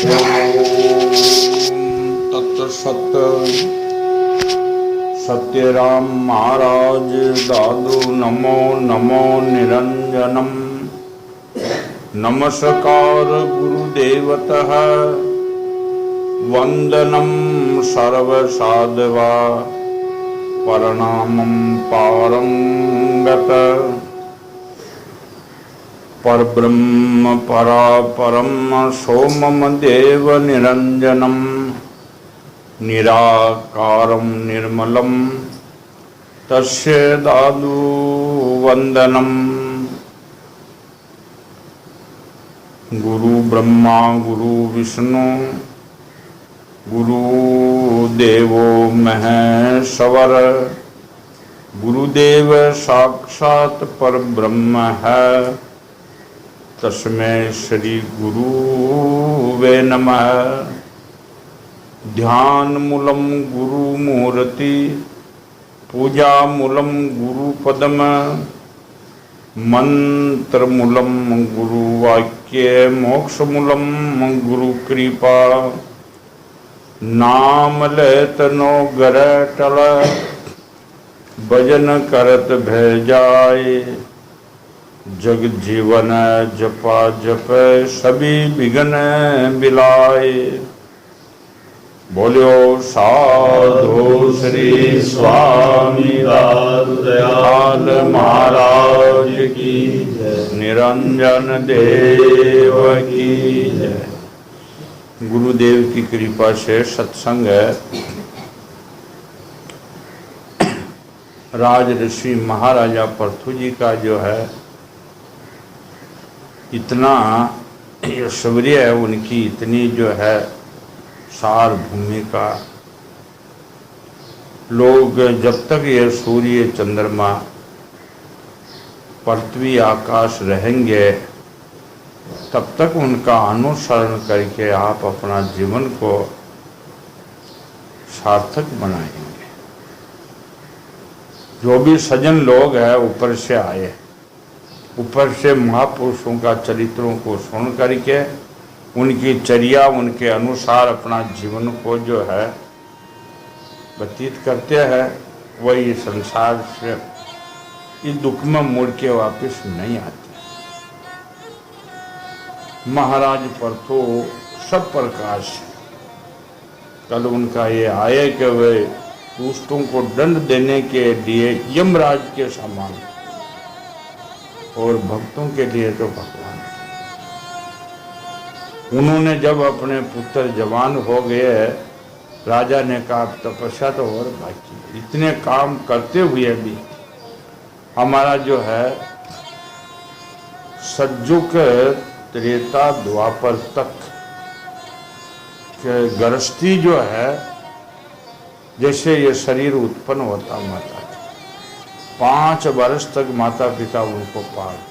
तत्सत सत्यराम महाराज दादू नमो नमो निरंजनम। नमस्कार गुरुदेवतः वंदनम सर्वसाधवा प्रणामं पारंगत। परब्रह्म परापरम सोमम देव निरंजनम निराकारं निर्मलं तस्य दादु वंदनम। गुरु ब्रह्मा गुरु विष्णु गुरु देवो महेश्वर गुरुदेव साक्षात परब्रह्म है तस्मै श्री गुरुवे नमः। ध्यान मूलम गुरु मूर्ति पूजा मूलम गुरु पदम मंत्र मूलम गुरु वाक्य मोक्ष मूलम गुरु कृपा। नाम लेत नो गर टल भजन करत भय जाए। जग जीवन जपा जप सभी विघ्न बिलाए। बोलो साधु श्री स्वामी दयाल महाराज की जय। निरंजन देव की जय। गुरुदेव की कृपा से सत्संग है। राज ऋषि महाराजा पृथु जी का जो है इतना ऐश्वर्य है, उनकी इतनी जो है सार भूमिका। लोग जब तक ये सूर्य चंद्रमा पृथ्वी आकाश रहेंगे तब तक उनका अनुसरण करके आप अपना जीवन को सार्थक बनाएंगे। जो भी सज्जन लोग हैं ऊपर से आए, ऊपर से महापुरुषों का चरित्रों को सुन करके उनकी चर्या उनके अनुसार अपना जीवन को जो है व्यतीत करते हैं, वही संसार से इस दुख में मुड़ के वापस नहीं आते। महाराज पृथु सब प्रकार से कल उनका ये आए कि वे दुष्टों को दंड देने के लिए यमराज के समान और भक्तों के लिए तो भगवान। उन्होंने जब अपने पुत्र जवान हो गए, राजा ने कहा तपस्या तो और बाकी। इतने काम करते हुए भी हमारा जो है सज्जुक त्रेता द्वापर तक गृहस्थी जो है, जैसे ये शरीर उत्पन्न होता माता 5 वर्ष तक माता पिता उनको पालते।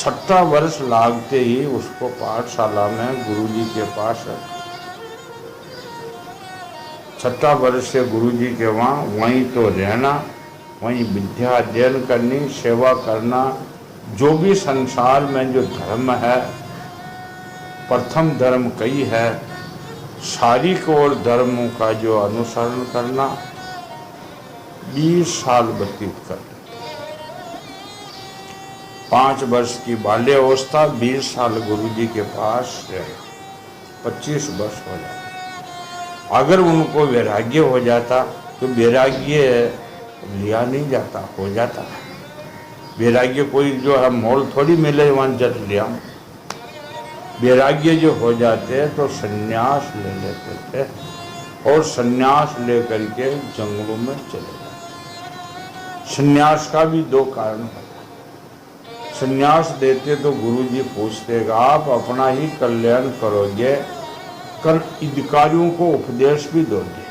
6ठा वर्ष लागते ही उसको पाठशाला में गुरुजी के पास रखा। 6ठा वर्ष से गुरुजी के वहाँ वहीं तो रहना, वहीं विद्या अध्ययन करनी, सेवा करना। जो भी संसार में जो धर्म है, प्रथम धर्म कई है, शारीरिक और धर्मों का जो अनुसरण करना 20 साल व्यतीत कर। 5 वर्ष की बाल्यावस्था, 20 साल गुरुजी के पास रहे, 25 वर्ष हो जाता। अगर उनको वैराग्य हो जाता तो वैराग्य लिया नहीं जाता, हो जाता है वैराग्य। कोई जो है मोल थोड़ी मिले वहाँ जट लिया। वैराग्य जो हो जाते तो संन्यास ले लेते थे और संन्यास लेकर के जंगलों में चले जाते। संन्यास का भी 2 कारण होता। संन्यास देते तो गुरुजी पूछते आप अपना ही कल्याण करोगे, कर अधिकारियों को उपदेश भी दोगे।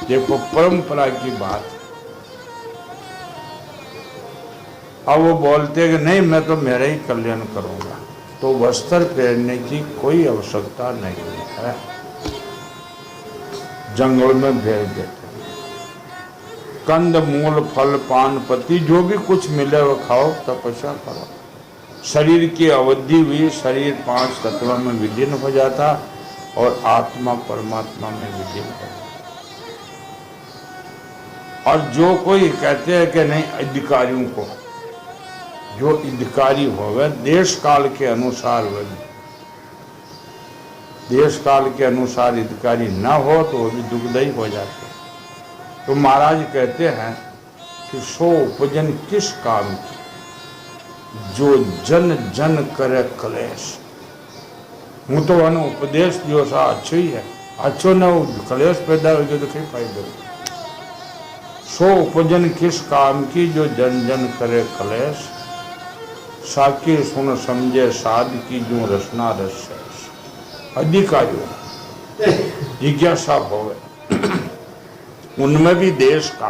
देखो परंपरा की बात। अब वो बोलते कि नहीं मैं तो मेरा ही कल्याण करूंगा, तो वस्त्र पहनने की कोई आवश्यकता नहीं है, जंगल में भेज देते। कंद मूल फल पान पत्ती जो भी कुछ मिले वो खाओ, तपस्या करो। शरीर की अवधि हुई, शरीर 5 तत्वों में विलीन हो जाता, और आत्मा परमात्मा में विलीन हो। और जो कोई कहते हैं कि नहीं, अधिकारियों को, जो अधिकारी होवे देश काल के अनुसार, वह देश काल के अनुसार अधिकारी न हो तो वो भी दुखदायी हो जाते। तो महाराज कहते हैं कि सो उपजन किस काम की, जो जन जन करे कलेश। हूँ तो वह उपदेश जो सा अच्छो ही है, अच्छो न कलेश पैदा हो गया तो कहीं फायदा हो। सो उपजन किस काम की, जो जन जन करे कलेश। साकी सुन समझे साध की, जो रसना रस। अधिकारियों जिज्ञासा होवे, उनमें भी देश का,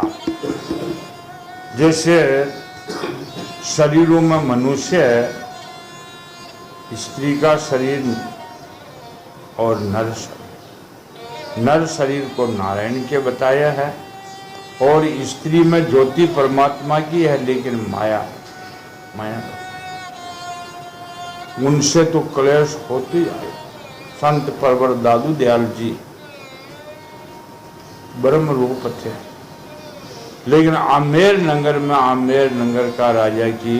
जैसे शरीरों में मनुष्य है, स्त्री का शरीर और नर शरीर। नर शरीर को नारायण के बताया है और स्त्री में ज्योति परमात्मा की है, लेकिन माया उनसे तो क्लेश होती है। संत परवर दादू दयाल जी ब्रह्म रूप थे, लेकिन आमेर नगर में आमेर नगर का राजा की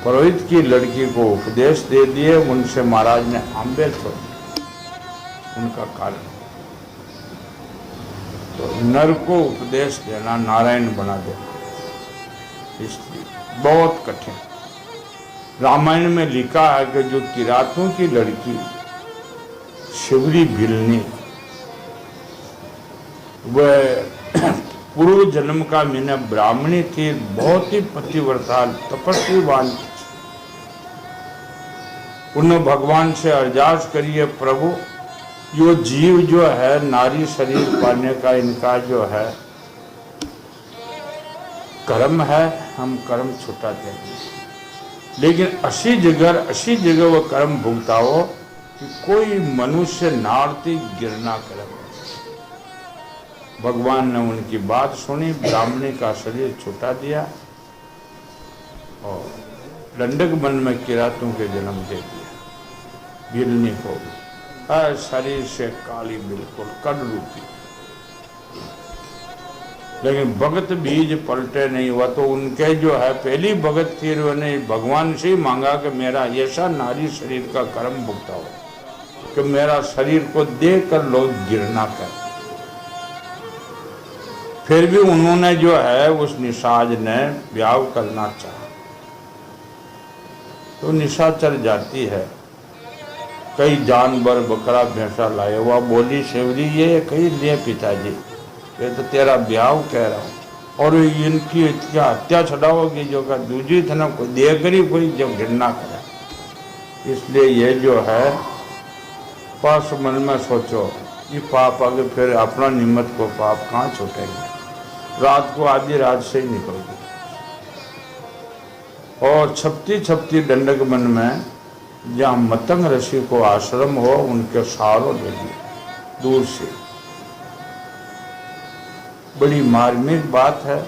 पुरोहित की लड़की को उपदेश दे दिए। उनसे महाराज ने आंबेर छोड़ दिया, उनका कारण। तो नर को उपदेश देना, नारायण बना देना, इसलिए बहुत कठिन। रामायण में लिखा है कि जो किरातों की लड़की शिवरी भिलनी, वह पूर्व जन्म का मैंने ब्राह्मणी थी, बहुत ही पतिव्रता तपस्वीवान। उन्होंने भगवान से अरदास करी है, प्रभु यो जीव जो है नारी शरीर पाने का इनका जो है कर्म है, हम कर्म छुटा देंगे, लेकिन असी जगह वो कर्म भुगताओ कि कोई मनुष्य नारती गिरना करे। भगवान ने उनकी बात सुनी, ब्राह्मणी का शरीर छुटा दिया और दंडक वन में किरातों के जन्म दे दिया। गिरनी हो गई, शरीर से काली, बिल्कुल कड़ रूपी। लेकिन भगत बीज पलटे नहीं हुआ, तो उनके जो है पहली भगत थी, उन्होंने भगवान से ही मांगा कि मेरा ऐसा नारी शरीर का कर्म भुगताओ कि मेरा शरीर को देखकर लोग गिरना कर। फिर भी उन्होंने जो है उस निषाद ने ब्याह करना चाहा, तो निशाचर जाती है, कई जानवर बकरा भैंसा लाए हुआ। बोली शिवरी ये कहीं ले पिताजी, ये तो तेरा ब्याह कह रहा हूँ, और इनकी क्या हत्या छड़ाओगी जो का दूजी थे कोई देकर ही कोई जब घृणा करे। इसलिए ये जो है पास मन में सोचो, ये पाप आगे फिर अपना निमित्त को पाप कहाँ छूटेंगे। रात को आधी रात से ही निकल गई और छपती छपती दंडक वन में जहाँ मतंग ऋषि को आश्रम हो, उनके सहारों ले लिया दूर से। बड़ी मार्मिक बात है,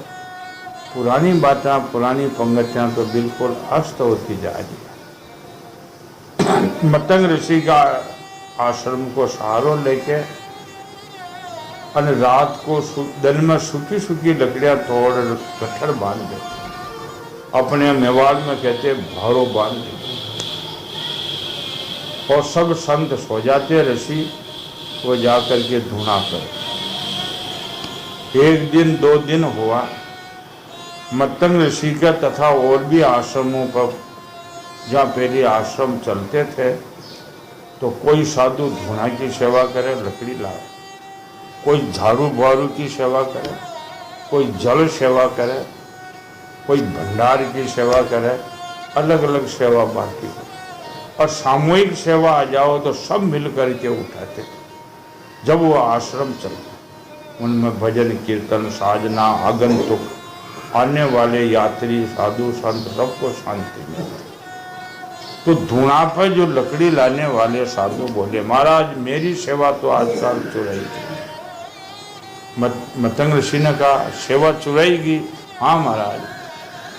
पुरानी बातें, पुरानी पंगतियां तो बिल्कुल अस्त होती जा रही है। मतंग ऋषि का आश्रम को सहारों लेके और रात को दिन में सूखी सूखी लकड़ियां तोड़ गट्ठर बांध देते, अपने मेवाड़ में कहते भारो बांध देते, और सब संत सो जाते, ऋषि वो जाकर के धुना कर। एक दिन 2 दिन हुआ, मतंग ऋषि का तथा और भी आश्रमों पर जहाँ पहले आश्रम चलते थे, तो कोई साधु धुना की सेवा करे, लकड़ी लाए, कोई झाड़ू बुहारू की सेवा करे, कोई जल सेवा करे, कोई भंडार की सेवा करे, अलग अलग सेवा बांटी। और सामूहिक सेवा आ जाओ तो सब मिल करके उठाते। जब वो आश्रम चलता, उनमें भजन कीर्तन साधना, आगंतुक आने वाले यात्री साधु संत सबको शांति मिलती। तो धुना पर जो लकड़ी लाने वाले साधु बोले, महाराज मेरी सेवा तो आजकल चुराई गई। मतंग ऋषि ने कहा सेवा चुराएगी? हाँ महाराज,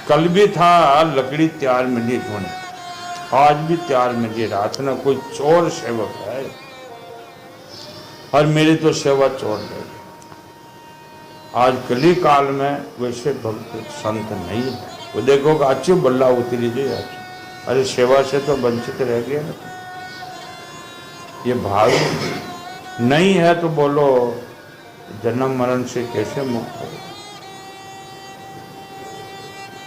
कल भी था लकड़ी तैयार मिली धुने, आज भी तैयार मिली, रात में कोई चोर सेवक है और मेरी तो सेवा छोड़ देगी। आज कली काल में वैसे भक्त संत नहीं है। वो देखो अच्छी बल्ला उतरी जी अच्छी, अरे सेवा से तो वंचित रह गया ना। ये भाव नहीं है तो बोलो जन्म मरण से कैसे मुक्त हो।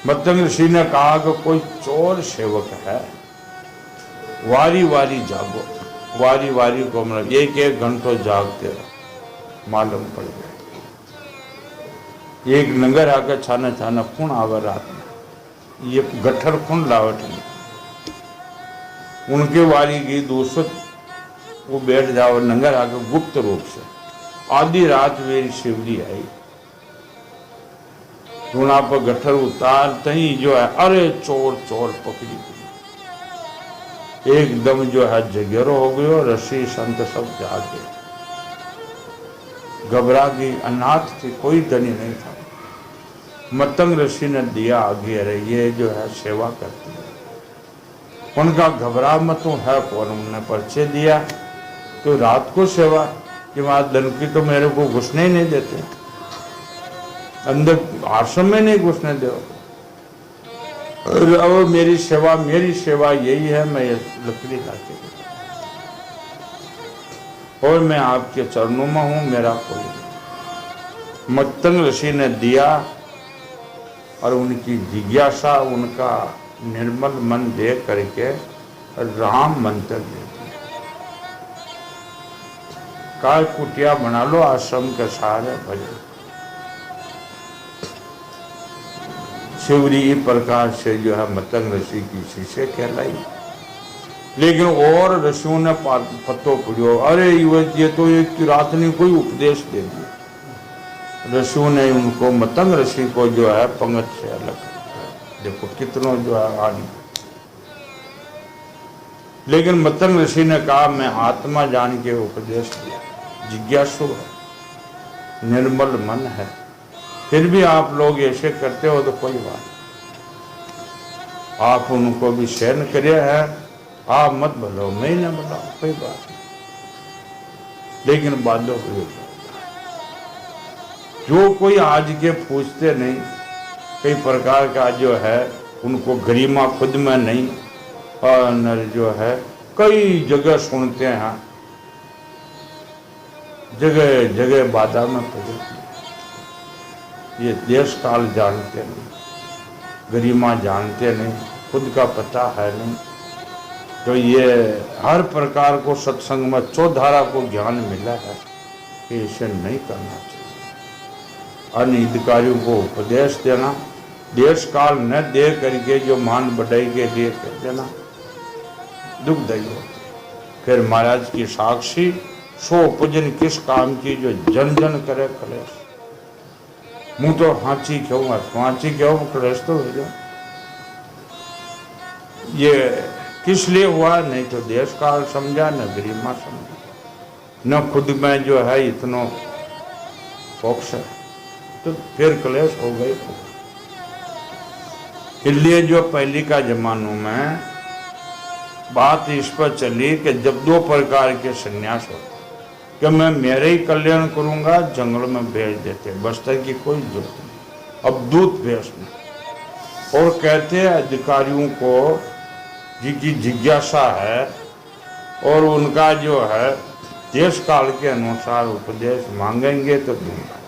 मतंग ऋषि ने कहा कि कोई चोर सेवक है, वारी वारी जागो, वारी वारी को मतलब एक एक घंटों जागते रहो। मालूम पड़ गया एक नंगर आकर छाना छाना खून आवे रात में, ये गठर खून लावट नहीं। उनके वारी की दूसर वो बैठ जाओ नंगर आकर गुप्त रूप से। आधी रात मेरी शिवली आई, धूना पर गठर उतारते ही जो है अरे चोर चोर पकड़ी गई। एकदम जो है जगेरो हो गयो, ऋषि संत सब जागे, घबरा गई। अनाथ थी, कोई धनी नहीं था। मतंग ऋषि ने दिया आगे, अरे ये जो है सेवा करती है। उनका घबरा मत है कौन, उन्होंने परिचय दिया। तो रात को सेवा कि वहां धन की तो मेरे को घुसने ही नहीं देते, अंदर आश्रम में नहीं घुसने दो। और मेरी सेवा यही है, मैं ये लकड़ी लाके और मैं आपके चरणों में हूं, मेरा कोई। मतंग ऋषि ने दिया और उनकी जिज्ञासा, उनका निर्मल मन देख करके राम मंत्र दे दिया। काय कुटिया बना लो आश्रम के सहारे भजन। शिवरी प्रकार से जो है मतंग ऋषि की शिष्य कहलाई। लेकिन और ऋषियों ने पत्तो पड़ियो, अरे ये तो एक रात ने कोई उपदेश दे दिया। ऋषियों ने उनको मतंग ऋषि को जो है पंगत से अलग, देखो कितनों जो है आनी। लेकिन मतंग ऋषि ने कहा मैं आत्मा जान के उपदेश दिया, जिज्ञासु है, निर्मल मन है, फिर भी आप लोग ऐसे करते हो तो कोई बात। आप उनको भी सहन करे है, आप मत बोलो, मैं न बोला, कोई बात नहीं। लेकिन बाधो हुई जो कोई आज के पूछते नहीं, कई प्रकार का जो है उनको गरिमा खुद में नहीं, और जो है कई जगह सुनते हैं, जगह जगह बाधा में पड़े। ये देश काल जानते नहीं, गरिमा जानते नहीं, खुद का पता है नहीं। तो ये हर प्रकार को सत्संग में चौधारा को ज्ञान मिला है कि इसे नहीं करना चाहिए। अन्य हितकारियों को उपदेश देना, देश काल न दे करके जो मान बढ़ाई के लिए कह देना दुखदायी होती। फिर महाराज की साक्षी सो पूजन किस काम की, जो जन जन करे कलेश। मुँह तो हाँची क्यों, हाँची क्यों, कलेश तो हो जाए। ये किस लिए हुआ, नहीं तो देश काल समझा, न गरिमा समझा, न खुद में जो है इतना फोक्स है, तो फिर क्लेश हो गई। इसलिए जो पहले का जमानों में बात इस पर चली कि जब दो प्रकार के संन्यास होते कि मैं मेरे ही कल्याण करूंगा, जंगल में भेज देते, बस्तर की कोई जरूरत नहीं, अब दूत भेजना। और कहते हैं अधिकारियों को जिनकी जिज्ञासा है और उनका जो है देश काल के अनुसार उपदेश मांगेंगे तो दूंगा।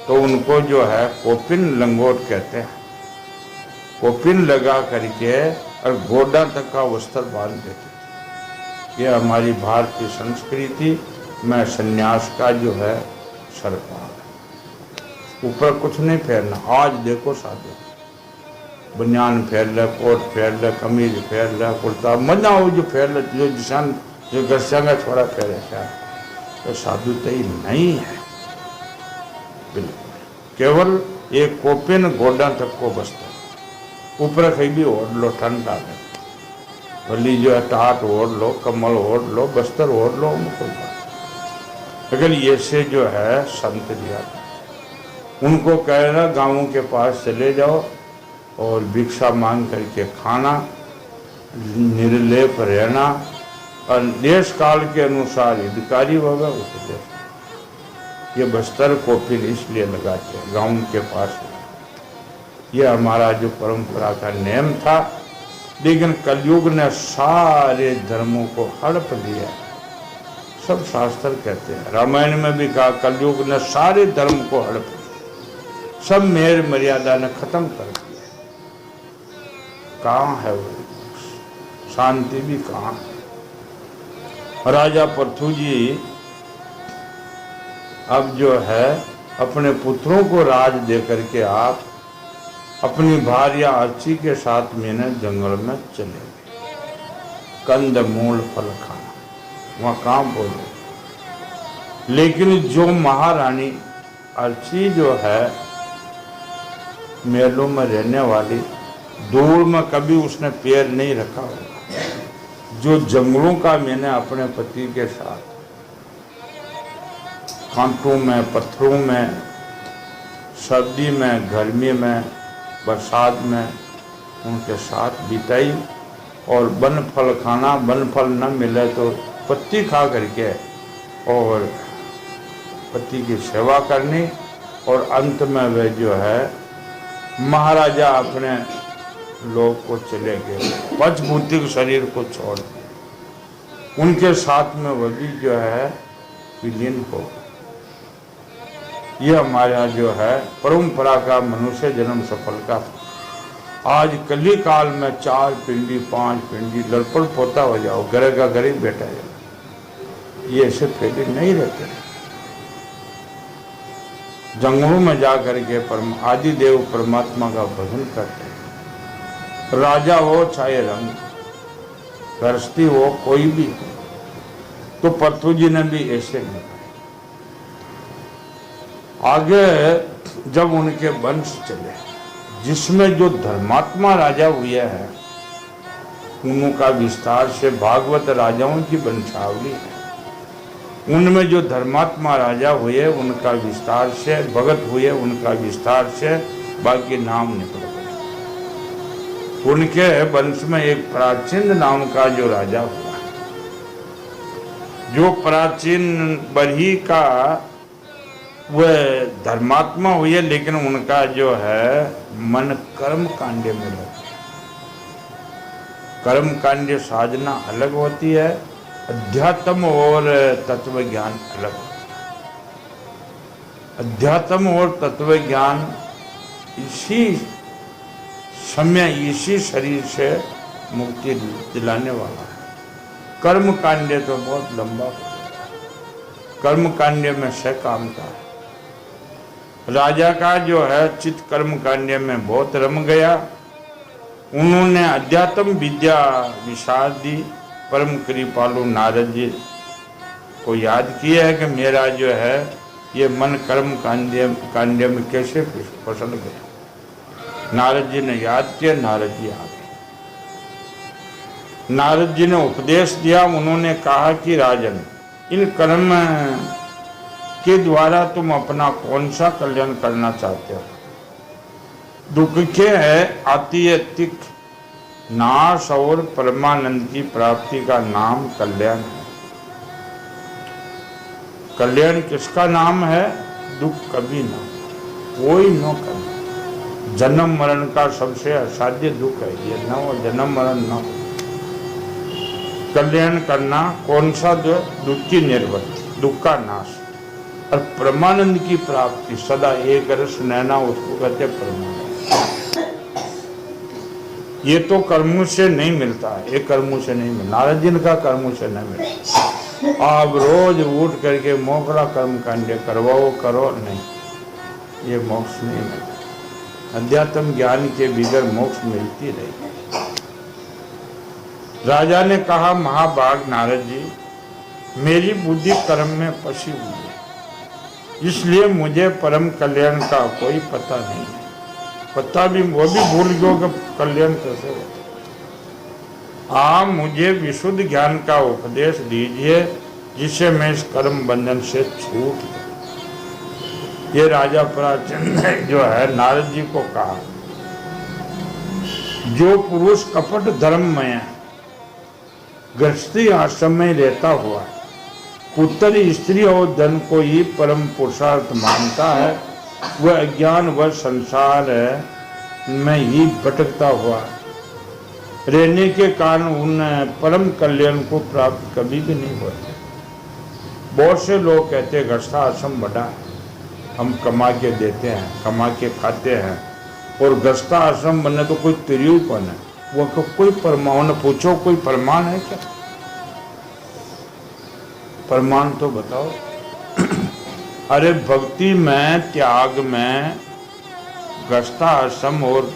तो उनको जो है कोपिन लंगोट कहते हैं, कोपिन लगा करके और गोडा तक का वस्त्र बांध देते। ये हमारी भारतीय संस्कृति में संन्यास का जो है सरकार है। ऊपर कुछ नहीं फेरना। आज देखो साधु बनियान फेर ले, कोट फेर ले, कमीज फेर ले, कुर्ता मजा हो जो फेर ले, जो जिसान जो गस्यांगा छोड़ा फेरे क्या, तो साधु तो ही नहीं है बिल्कुल। केवल एक कोपिन गोडा तक को बस्ता, ऊपर कहीं भी ओढ़ लो, ठंडा है भली जो है टाट ओढ़ लो, कमल ओढ़ लो, बस्तर ओढ़ लो, कोई बात। अगर ये से जो है संत दिया, उनको कहना गाँवों के पास चले जाओ और भिक्षा मांग करके खाना, निर्लेप रहना और देश काल के अनुसार हितकारी होगा उपदेश। ये बस्तर कॉफिन इसलिए लगाते हैं गांव के पास। ये हमारा जो परंपरा का नियम था, लेकिन कलयुग ने सारे धर्मों को हड़प दिया। सब शास्त्र कहते हैं, रामायण में भी कहा कलयुग ने सारे धर्म को हड़प दिया, सब मेर मर्यादा ने खत्म कर दिया। कहाँ है वो शांति भी कहाँ है? राजा पृथु जी अब जो है अपने पुत्रों को राज दे करके आप अपनी भार्या अर्ची के साथ मैंने जंगल में चले गए। कंद मूल फल खाना, वहाँ कहाँ बोले। लेकिन जो महारानी अर्ची जो है महलों में रहने वाली, धूल में कभी उसने पैर नहीं रखा होगा। जो जंगलों का मैंने अपने पति के साथ कांटों में, पत्थरों में, सर्दी में, गर्मी में, बरसात में उनके साथ बिताई। और वन फल खाना, वन फल न मिले तो पत्ती खा करके और पति की सेवा करनी। और अंत में वे जो है महाराजा अपने लोग को चले गए, पंचभौतिक शरीर को छोड़ दिया। उनके साथ में वह भी जो है विलीन हो। यह हमारा जो है परंपरा का मनुष्य जन्म सफल का। आज कली काल में 4 पिंडी 5 पिंडी लड़पड़ पोता हो जाओ, घर का घर ही बैठा जाए। ये ऐसे पहले नहीं रहते। जंगलों में जा करके आदि देव परमात्मा का भजन करते हैं। राजा हो चाहे रंग, गृहस्थी हो, कोई भी हो। तो पृथु जी ने भी ऐसे नहीं। आगे जब उनके वंश चले, जिसमें जो धर्मात्मा राजा हुए हैं उनका विस्तार से भागवत राजाओं की वंशावली है। उनमें जो धर्मात्मा राजा हुए उनका विस्तार से, भगत हुए उनका विस्तार से, बाकी नाम निकल गए। उनके वंश में एक प्राचीन नाम का जो राजा हुआ, जो प्राचीन बरही का वह धर्मात्मा हुए, लेकिन उनका जो है मन कर्म कांडे में लग गया। कर्म कांडे साधना अलग होती है, अध्यात्म और तत्व ज्ञान अलग होता है। अध्यात्म और तत्व ज्ञान इसी समय, इसी शरीर से मुक्ति दिलाने वाला है। कर्म कांडे तो बहुत लंबा हो जाता है। कर्म कांडे में से काम का है। राजा का जो है चित्त कर्म कांडे में बहुत रम गया। उन्होंने अध्यात्म विद्या विशाल दी। परम कृपालु नारद जी को याद किया है कि मेरा जो है ये मन कर्म कांडे में कैसे फसल गया। नारद जी ने याद किया, नारद जी आ गए। नारद जी ने उपदेश दिया। उन्होंने कहा कि राजन, इन कर्म के द्वारा तुम अपना कौन सा कल्याण करना चाहते हो? दुख के है आतीयतिक नाश और परमानंद की प्राप्ति का नाम कल्याण है। कल्याण किसका नाम है? दुख कभी ना, कोई न करना। जन्म मरण का सबसे असाध्य दुख है ये, न हो जन्म मरण न हो। कल्याण करना कौन सा? जो दुख की निवृत्ति, दुख का नाश और परमानंद की प्राप्ति, सदा एक रस नैना, उसको कहते परमानंद। ये तो कर्मों से नहीं मिलता, ये कर्मों से नहीं मिलता। नारद जी का कर्मों से नहीं मिलता। आप रोज उठ करके मोकड़ा कर्म कांडे करवाओ, करो नहीं, ये मोक्ष नहीं मिलता। अध्यात्म ज्ञान के बगैर मोक्ष मिलती नहीं। राजा ने कहा, महाभाग नारद जी, मेरी बुद्धि कर्म में फंसी हुई है, इसलिए मुझे परम कल्याण का कोई पता नहीं है। पता भी वो भी भूल गयो कि कल्याण कैसे होता। आप मुझे विशुद्ध ज्ञान का उपदेश दीजिए जिससे मैं इस कर्म बंधन से छूट जाऊं। ये राजा प्राचीन ने जो है नारद जी को कहा, जो पुरुष कपट धर्म में गृहस्थी आश्रम में रहता हुआ पुत्र, स्त्री और धन को ही परम पुरुषार्थ मानता है, वह अज्ञान व संसार में ही भटकता हुआ रहने के कारण उन परम कल्याण को प्राप्त कभी भी नहीं होता। बहुत से लोग कहते हैं गृहस्थाश्रम बड़ा है, हम कमा के देते हैं, कमा के खाते हैं, और गृहस्थाश्रम बनने तो कोई तिरुपन है, वो कोई प्रमाण पूछो, कोई प्रमाण है क्या? प्रमाण तो बताओ। अरे भक्ति में, त्याग में गृहस्थाश्रम और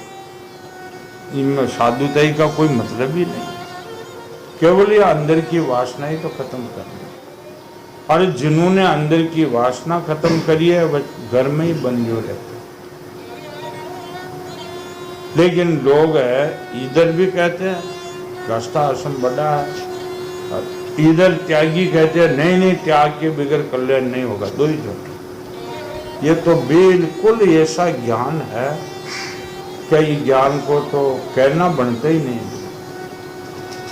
इनमें साधुताई का कोई मतलब ही नहीं, केवल ये अंदर की वासना ही तो खत्म करनी। और जिन्होंने अंदर की वासना खत्म करी है वह घर में ही बंद हो रहते। लेकिन लोग है इधर भी कहते हैं गृहस्थाश्रम बड़ा है, इधर त्यागी कहते हैं नहीं नहीं त्याग के बगैर कल्याण नहीं होगा। दो ही झूठ। ये तो बिल्कुल ऐसा ज्ञान है कि ये ज्ञान को तो कहना बनता ही नहीं।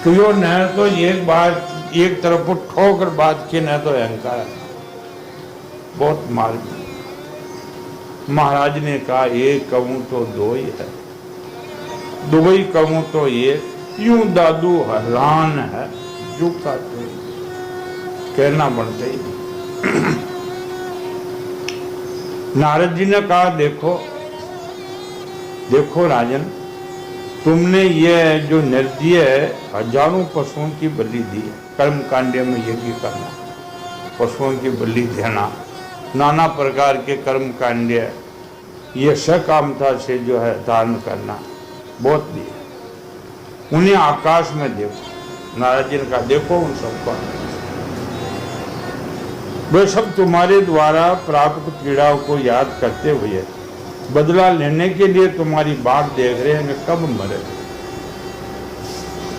क्यों न तो एक बात एक तरफ को ठोकर बात की, न तो अहंकार है बहुत मार्ग। महाराज ने कहा एक कहूं तो दो ही है, दो ही कहूं तो ये, यूं दादू हैरान है जो का तो कहना बनता ही नहीं। नारद जी ने कहा देखो देखो राजन, तुमने ये जो निर्दय हजारों पशुओं की बलि दी है, कर्म कांड्य में यज्ञ करना, पशुओं की बलि देना, नाना प्रकार के कर्म कांड्य, ये सकामता से जो है धारण करना, बहुत दिया। उन्हें आकाश में देखो, नारद जी ने कहा देखो उन सबको, वे सब तुम्हारे द्वारा प्राप्त पीड़ाओं को याद करते हुए बदला लेने के लिए तुम्हारी बात देख रहे हैं कि कब मरे,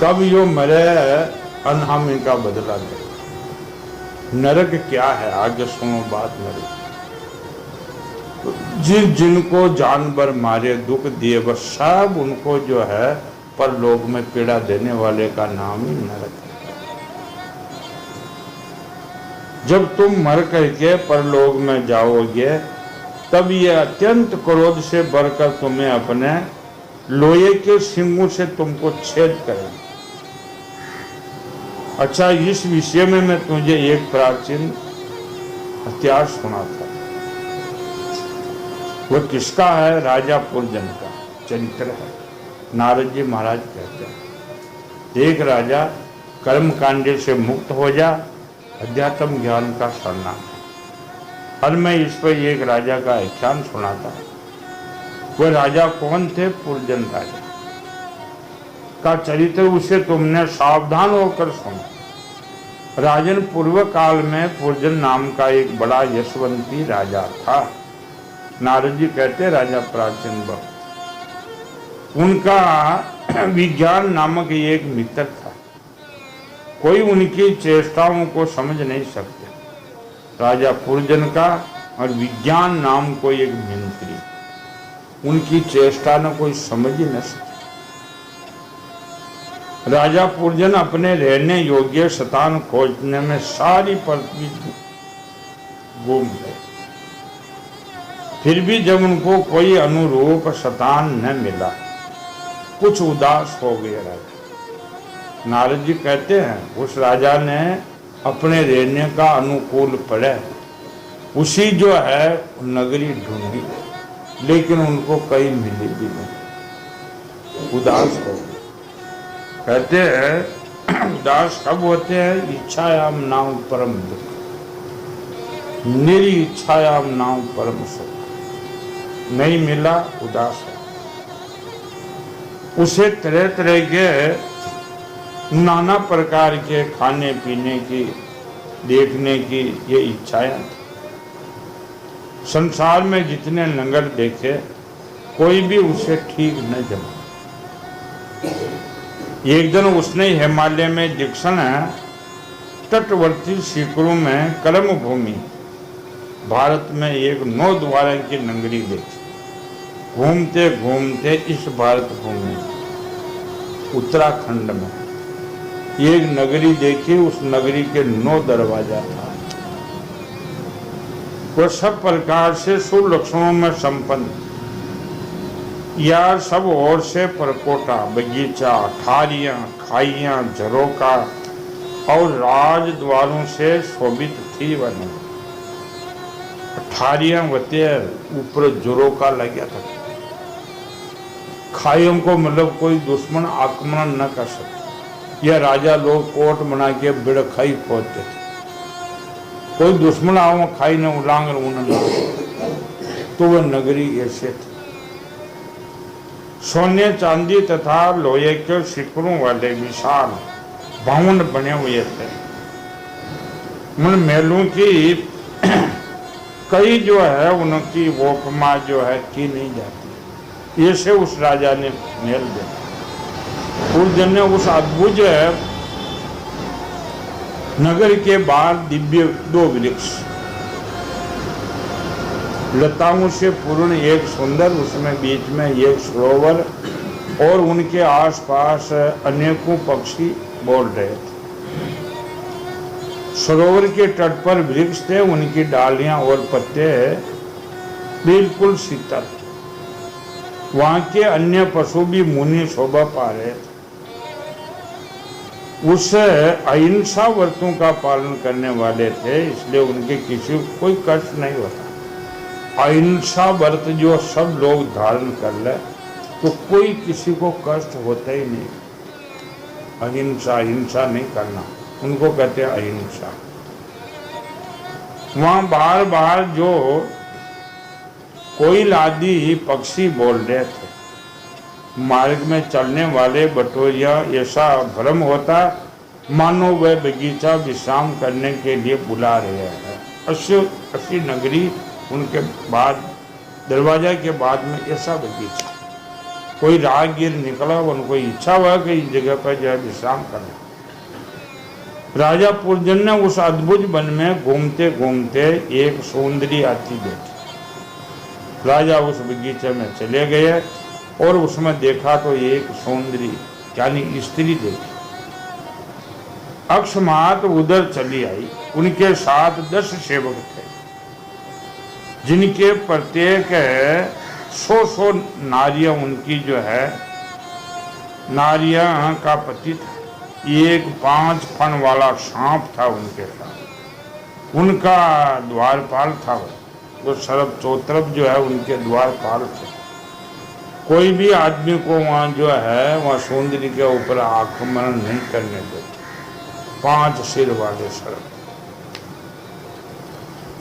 कब यो मरे, हम इनका बदला दे। नरक क्या है आगे सुनो बात मेरी। जिनको जानवर मारे दुख दिए वह सब उनको जो है परलोक में पीड़ा देने वाले का नाम ही नरक है। जब तुम मर करके परलोक में जाओगे तब ये अत्यंत क्रोध से भरकर तुम्हें अपने लोहे के सिंगों से तुमको छेद करेंगे। अच्छा, इस विषय में मैं तुझे एक प्राचीन हथियार सुनाता। वह किसका है? राजा पुरजन का चरित्र है। नारद जी महाराज कहते हैं एक राजा कर्म कांड से मुक्त हो जा, अध्यात्म ज्ञान का शरणा। और मैं इस पर एक राजा का आख्यान सुनाता। वह राजा कौन थे? पुरजन राजा का चरित्र उसे तुमने सावधान होकर सुना। राजन, पूर्व काल में पुरजन नाम का एक बड़ा यशवंती राजा था। नारद जी कहते राजा प्राचीन भक्त। उनका विज्ञान नामक एक मित्र था, कोई उनकी चेष्टाओं को समझ नहीं सकते। राजा पुरजन का और विज्ञान नाम को एक मंत्री, उनकी चेष्टा न कोई समझ ही न सके। राजा पुरजन अपने रहने योग्य स्थान खोजने में सारी पृथ्वी घूम गए, फिर भी जब उनको कोई अनुरूप स्थान न मिला कुछ उदास हो गए राजा। नारद जी कहते हैं उस राजा ने अपने रहने का अनुकूल पड़े उसी जो है नगरी ढूंढी, लेकिन उनको कहीं मिली भी नहीं, उदास हो गए। कहते हैं उदास कब होते हैं? इच्छायाम नाम परम दुख, निरी इच्छायाम नाम परम सुख। नहीं मिला, उदास हो। उसे तरह तरह के नाना प्रकार के खाने पीने की, देखने की ये इच्छाएं। संसार में जितने नगर देखे कोई भी उसे ठीक न जमा। एक दिन उसने हिमालय में दक्षिण तटवर्ती शिखरों में कर्म भूमि भारत में एक 9 द्वारा की नगरी देखी। घूमते घूमते इस भारत भूमि उत्तराखंड में एक नगरी देखी, उस नगरी के 9 दरवाजा था। वह सब प्रकार से शुभ लक्षणों में संपन्न, या सब ओर से परकोटा, बगीचा, ठारियां, खाइयां, झरोका और राज द्वारों से शोभित थी। वह नगरी ठारियां होते ऊपर झरोका लग गया था। खाइयों को मतलब कोई दुश्मन आक्रमण न कर सके। यह राजा लोग कोट बना के बिड़ खाई खोदते थे, कोई दुश्मन आओ खाई न उलांग न, तो वह नगरी ऐसे थी। सोने चांदी तथा लोहे के शिखरों वाले विशाल भवन बने हुए थे। उन महलों की कई जो है उनकी वो उपमा जो है की नहीं जाती। ऐसे उस राजा ने महल देखा। उस जन ने उस अद्भुत नगर के बाहर दिव्य 2 वृक्ष, लताओं से पूर्ण एक सुंदर, उसमें बीच में एक सरोवर और उनके आसपास अनेकों पक्षी बोल रहे थे। सरोवर के तट पर वृक्ष थे, उनकी डालियां और पत्ते बिल्कुल शीतल। वहां के अन्य पशु भी मुनि शोभा पा रहे थे। उस अहिंसा व्रतों का पालन करने वाले थे, इसलिए उनके किसी को कोई कष्ट नहीं होता। अहिंसा व्रत जो सब लोग धारण कर ले तो कोई किसी को कष्ट होता ही नहीं। अहिंसा, हिंसा नहीं करना, उनको कहते हैं अहिंसा। वहां बार बार जो कोयल आदि पक्षी बोल रहे थे। मार्ग में चलने वाले बटोरिया ऐसा भ्रम होता मानो वह बगीचा विश्राम करने के लिए बुला रहे हैं। असी नगरी उनके बाद दरवाजा के बाद में ऐसा बगीचा, कोई राहगीर निकला, उनको इच्छा हुआ कि इस जगह पर जो है विश्राम करना। राजा पुरजन ने उस अद्भुत वन में घूमते घूमते एक सौंदर्य आती देखी। राजा उस बगीचे में चले गए और उसमें देखा तो एक सौंदर्य यानी स्त्री देखी। अकस्मात उधर चली आई। उनके साथ 10 सेवक थे, जिनके प्रत्येक 100 नारियां उनकी जो है नारियां का पति था। एक 5 फन वाला सांप था उनके साथ। उनका द्वारपाल था, वो सरब चौतरफ जो है उनके द्वारपाल थे। कोई भी आदमी को वहाँ जो है वहाँ सौंदर्य के ऊपर आक्रमण नहीं करने देते। 5 सिर वाले सरब,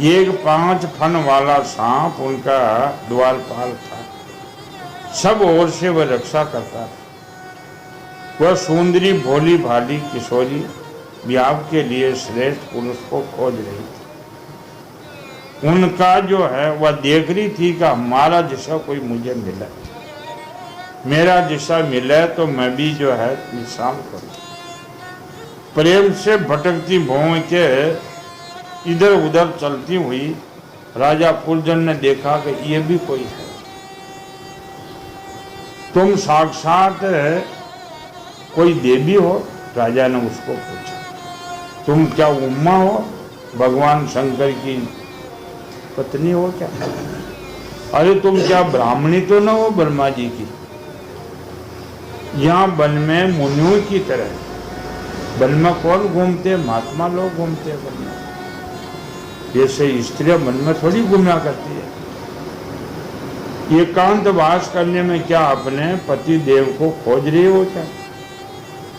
एक 5 फन वाला सांप उनका द्वारपाल था। सब ओर से वह रक्षा करता था। वह सुंदरी भोली भाली किशोरी ब्याह के लिए श्रेष्ठ पुरुष को खोज रही थी। उनका जो है वह देख रही थी कि हमारा जैसा कोई मुझे मिला, मेरा जैसा मिले तो मैं भी जो है विश्राम करूं। प्रेम से भटकती भौं के इधर उधर चलती हुई राजा पुरजन ने देखा कि ये भी कोई है। तुम साक्षात कोई देवी हो? राजा ने उसको पूछा। तुम क्या उम्मा हो? भगवान शंकर की पत्नी हो क्या? अरे तुम क्या ब्राह्मणी तो न हो ब्रह्मा जी की? यहाँ वन में मुनियों की तरह वन में कौन घूमते? महात्मा लोग घूमते वन में। जैसे स्त्रियां वन में थोड़ी घूमा करती है। एकांत वास करने में क्या अपने पति देव को खोज रही हो क्या?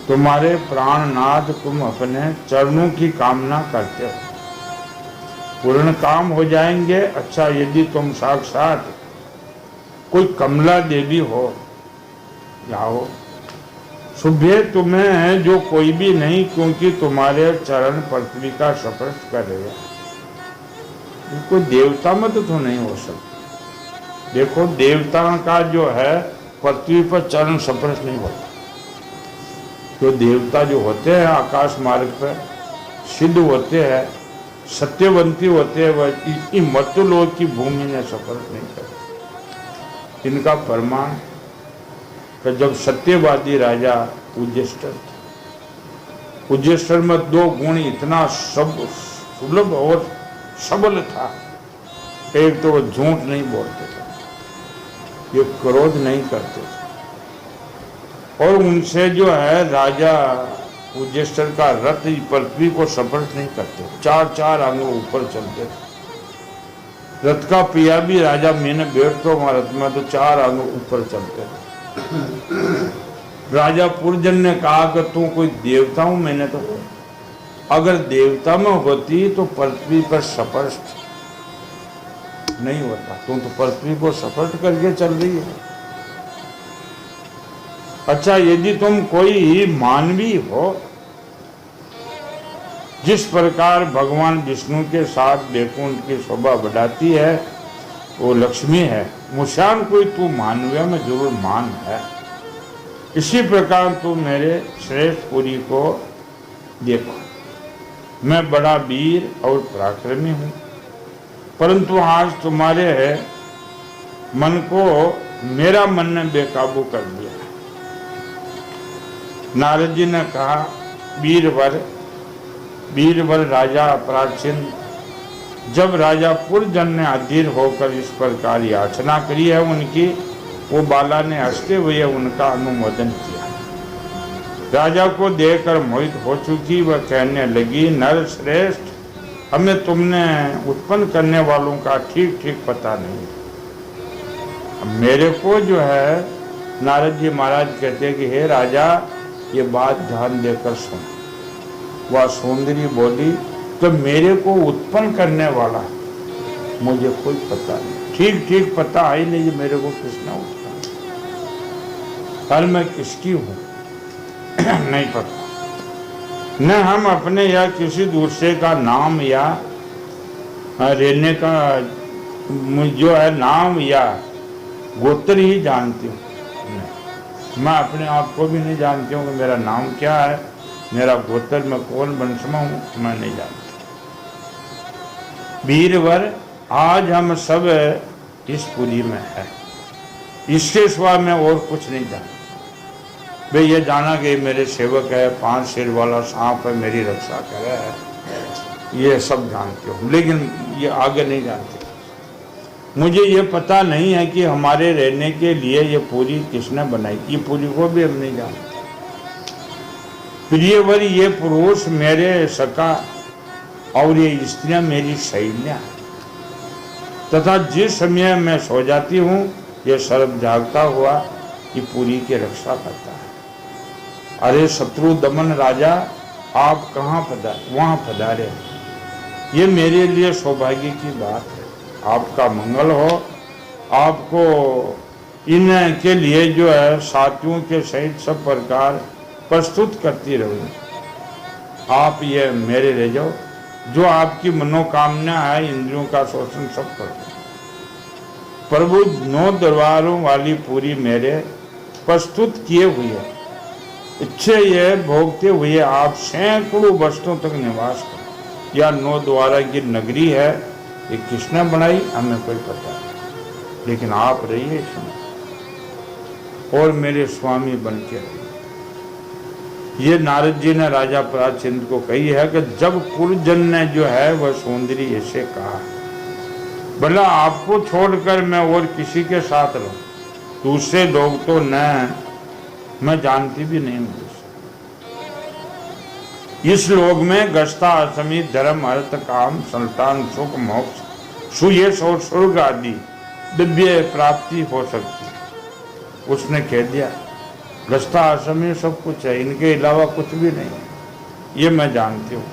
तुम्हारे प्राणनाथ तुम अपने चरणों की कामना करते हो, पूर्ण काम हो जाएंगे। अच्छा, यदि तुम साक्षात कोई कमला देवी हो, जाओ सुबह तुम्हें जो कोई भी नहीं, क्योंकि तुम्हारे चरण पृथ्वी का स्पर्श कर रहे हैं। कोई देवता मत तो नहीं हो सकता। देखो, देवता का जो है पृथ्वी पर चरण स्पर्श नहीं होता। तो देवता जो होते हैं आकाश मार्ग पर सिद्ध होते हैं, सत्यवंती होते हैं, वह मर्त्यलोक की भूमि में स्पर्श नहीं करते। इनका प्रमाण कि जब सत्यवादी राजा युधिष्ठिर थे, कुजेश्वर में 2 गुण इतना सुलभ और सबल था। एक तो वो झूठ नहीं बोलते थे, ये क्रोध नहीं करते थे, और उनसे जो है राजा कुजेश्वर का रथ पृथ्वी को स्पर्श नहीं करते, 4-4 आंगुल ऊपर चलते थे। रथ का पिया भी राजा मैंने बैठ तो वहां रथ में तो 4 आंगुल ऊपर चलते थे। राजा पुरजन ने कहा कि तू कोई देवता हूं, मैंने तो अगर देवता में होती तो पृथ्वी पर स्पर्श नहीं होता, तू तो पृथ्वी को स्पर्श करके चल रही है। अच्छा, यदि तुम कोई मानवी हो, जिस प्रकार भगवान विष्णु के साथ वैकुंठ की शोभा बढ़ाती है वो लक्ष्मी है, मुशान कोई तू मानवीय में जरूर मान है। इसी प्रकार तू मेरे श्रेष्ठ पुरी को देखो, मैं बड़ा वीर और पराक्रमी हूँ, परंतु आज तुम्हारे मन को मेरा मन ने बेकाबू कर दिया। नारद जी ने कहा, वीरवर राजा प्राचीन, जब राजा पुरजन ने अधीर होकर इस प्रकार याचना करी है उनकी, वो बाला ने हंसते हुए उनका अनुमोदन किया। राजा को देखकर मोहित हो चुकी वह कहने लगी, नर श्रेष्ठ, हमें तुमने उत्पन्न करने वालों का ठीक ठीक पता नहीं। मेरे को जो है, नारद जी महाराज कहते हैं कि हे राजा, ये बात ध्यान देकर सुन। वह सुंदरी बोली, तो मेरे को उत्पन्न करने वाला मुझे कोई पता नहीं, ठीक ठीक पता है नहीं कि मेरे को किसने उत्पन्न, कल मैं किसकी हूँ नहीं पता। न हम अपने या किसी दूसरे का नाम या रहने का जो है नाम या गोत्र ही जानती हूँ। मैं अपने आप को भी नहीं जानती हूँ कि मेरा नाम क्या है, मेरा गोत्र में कौन वंशमा हूँ, मैं नहीं जानती। वीरवर, आज हम सब इस पुरी में है, इसके सिवा मैं और कुछ नहीं जानता। वे ये जाना कि मेरे सेवक है, 5 सिर वाला सांप है, मेरी रक्षा करे है, ये सब जानते हो, लेकिन ये आगे नहीं जानते। मुझे ये पता नहीं है कि हमारे रहने के लिए ये पूरी किसने बनाई, ये पूरी को भी हम नहीं जानते। प्रियवर, ये पुरुष मेरे सखा और ये स्त्रियां मेरी सहेलियां हैं, तथा जिस समय मैं सो जाती हूँ ये सर्प जागता हुआ ये पूरी की रक्षा करता है। अरे शत्रु दमन राजा, आप कहाँ पधारे, वहाँ पधारे, ये मेरे लिए सौभाग्य की बात है। आपका मंगल हो, आपको इनके लिए जो है साथियों के सहित सब प्रकार प्रस्तुत करती रहूँ। आप ये मेरे रह जाओ, जो आपकी मनोकामना है, इंद्रियों का शोषण सब कर दो। प्रभु 9 दरबारों वाली पूरी मेरे प्रस्तुत किए हुए है, इच्छे ये भोगते हुए आप सैकड़ों वर्षों तक निवास करो। यह 9 द्वारा की नगरी है, ये किसने बनाई हमें कोई पता नहीं, लेकिन आप रहिए इसमें और मेरे स्वामी बन के रहिए। ये नारद जी ने राजा प्राचीन को कही है कि जब पुरजन ने जो है वह सुंदरी ऐसे कहा, भला आपको छोड़कर मैं और किसी के साथ रहूं, दूसरे लोग तो न मैं जानती भी नहीं हूं। इस लोक में गस्ता असमी धर्म अर्थ काम संतान सुख मोक्ष सुयश और स्वर्ग आदि दिव्य प्राप्ति हो सकती है। उसने कह दिया गस्ता असमी सब कुछ है, इनके अलावा कुछ भी नहीं है, ये मैं जानती हूँ।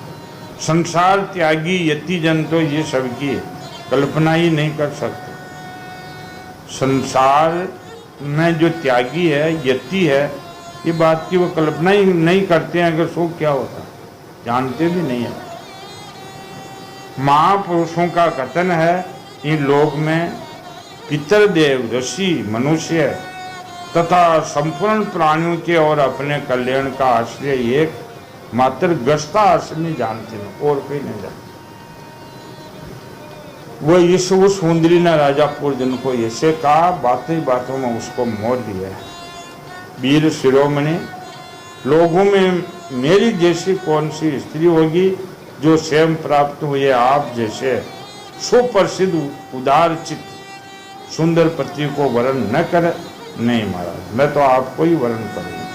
संसार त्यागी यति जन तो ये सबकी कल्पना ही नहीं कर सकते। संसार में जो त्यागी है, यति है, ये बात की वो कल्पना ही नहीं करते हैं। अगर सुख क्या होता जानते भी नहीं है। महापुरुषों का कथन है, इन लोक में पितर देव ऋषि मनुष्य तथा संपूर्ण प्राणियों के और अपने कल्याण का आश्रय एक मात्र गस्ता आश्रमी जानते हैं, और कोई नहीं जानते। वो इस सुंदरी ने राजा पुरजन को ऐसे कहा, बातों बातों में उसको मोह लिया। वीर शिरोमणि, लोगों में मेरी जैसी कौन सी स्त्री होगी जो स्वयं प्राप्त हुए आप जैसे सुप्रसिद्ध उदार चित्त सुंदर पति को वरण न करे। नहीं महाराज, मैं तो आपको ही वरण करूंगा,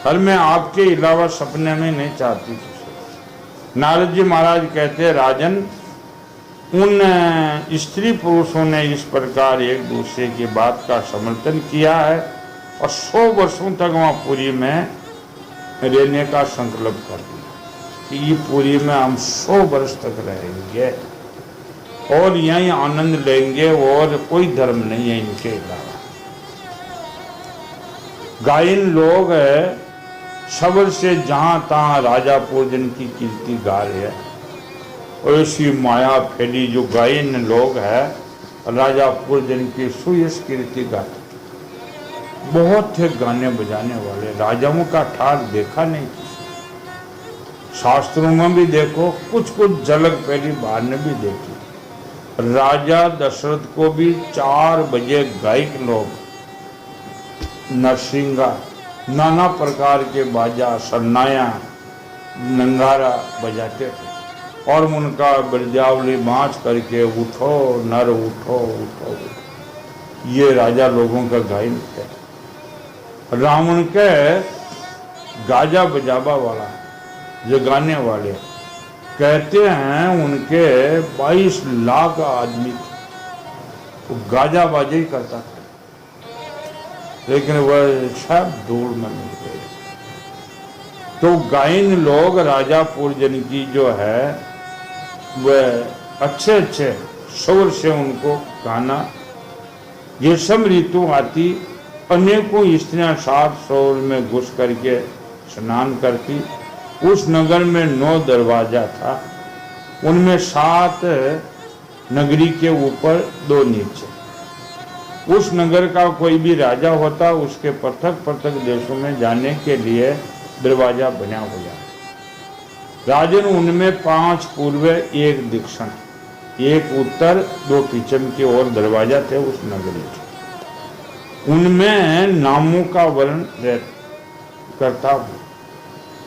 पर मैं आपके अलावा सपने में नहीं चाहती किसी। नारद जी महाराज कहते, राजन, उन स्त्री पुरुषों ने इस प्रकार एक दूसरे की बात का समर्थन किया है और 100 वर्षों तक वहाँ पुरी में रहने का संकल्प कर दिया कि ये पुरी में हम 100 वर्ष तक रहेंगे और यहीं आनंद लेंगे और कोई धर्म नहीं है इनके अलावा। गायन लोग शब्द से जहां तहां राजा पूजन की कीर्ति गा रहे हैं, और ऐसी माया फैली जो गायन लोग है राजा पूजन की सुयश कीर्ति गाते। बहुत थे गाने बजाने वाले, राजाओं का ठाट देखा नहीं किसी। शास्त्रों में भी देखो, कुछ कुछ झलक पहली बार ने भी देखी। राजा दशरथ को भी 4 बजे गायक लोग नरसिंगा, नाना प्रकार के बाजा, सन्नाया, नंगारा बजाते थे और उनका ब्रजावली माच करके उठो नर उठो उठो, ये राजा लोगों का गायन थे। रावण के गाजा बजाबा वाला जो गाने वाले कहते हैं उनके 22 लाख आदमी थे, वो गाजा बाजा ही करता था, लेकिन वह सब दूर में मिल गए। तो गायन लोग राजा पूर्जन की जो है वह अच्छे अच्छे स्वर से उनको गाना। ये सब ऋतु आती, अनेकों स्त्रियां 7 स्वर में घुस करके स्नान करती। उस नगर में 9 दरवाजा था, उनमें 7 नगरी के ऊपर 2 नीचे। उस नगर का कोई भी राजा होता, उसके पृथक पृथक देशों में जाने के लिए दरवाजा बना हुआ। राजन उनमें 5 पूर्व 1 दक्षिण 1 उत्तर 2 पश्चिम की ओर दरवाजा थे उस नगरी के। उनमें नामों का वर्ण करता हूँ।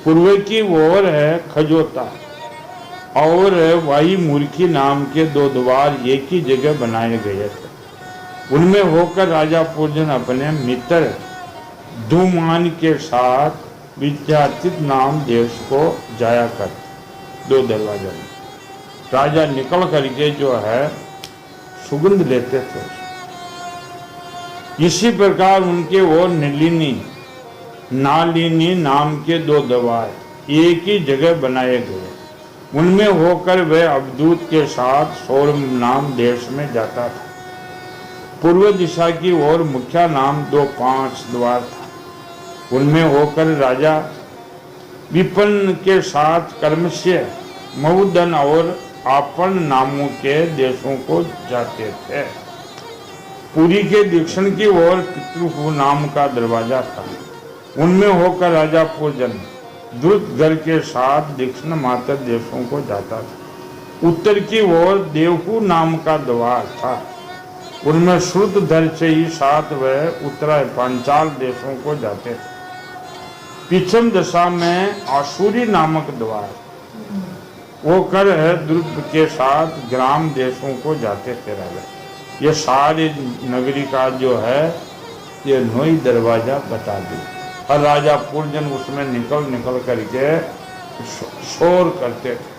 पूर्व की ओर है खजोता और वाई मूर्खी नाम के 2 द्वार एक ही जगह बनाए गए थे। उनमें होकर राजा पूजन अपने मित्र धूमान के साथ विद्यातीत नाम देश को जाया कर। 2 दरवाजा में राजा निकल करके जो है सुगंध लेते थे। इसी प्रकार उनके वो नलिनी नालिनी नाम के 2 द्वार एक ही जगह बनाए गए। उनमें होकर वह अवधूत के साथ सौर नाम देश में जाता था। पूर्व दिशा की ओर मुख्य नाम 2-5 द्वार था। उनमें होकर राजा विपन्न के साथ कर्मस्य मऊदन और आपन नामों के देशों को जाते थे। पुरी के दक्षिण की ओर पितृहु नाम का दरवाजा था। उनमें होकर राजा पूजन द्रुत घर के साथ दक्षिण मातर देशों को जाता था। उत्तर की ओर देवहू नाम का द्वार था। उनमें श्रुत धर से ही 7 वह उत्तराय पांचाल देशों को जाते थे। पश्चिम दशा में आसुरी नामक द्वार वो कर है द्रुत के साथ ग्राम देशों को जाते थे राजा। ये सारी नगरी का जो है ये 9 दरवाजा बता दी और राजा पूर्जन उसमें निकल करके शोर करते थे।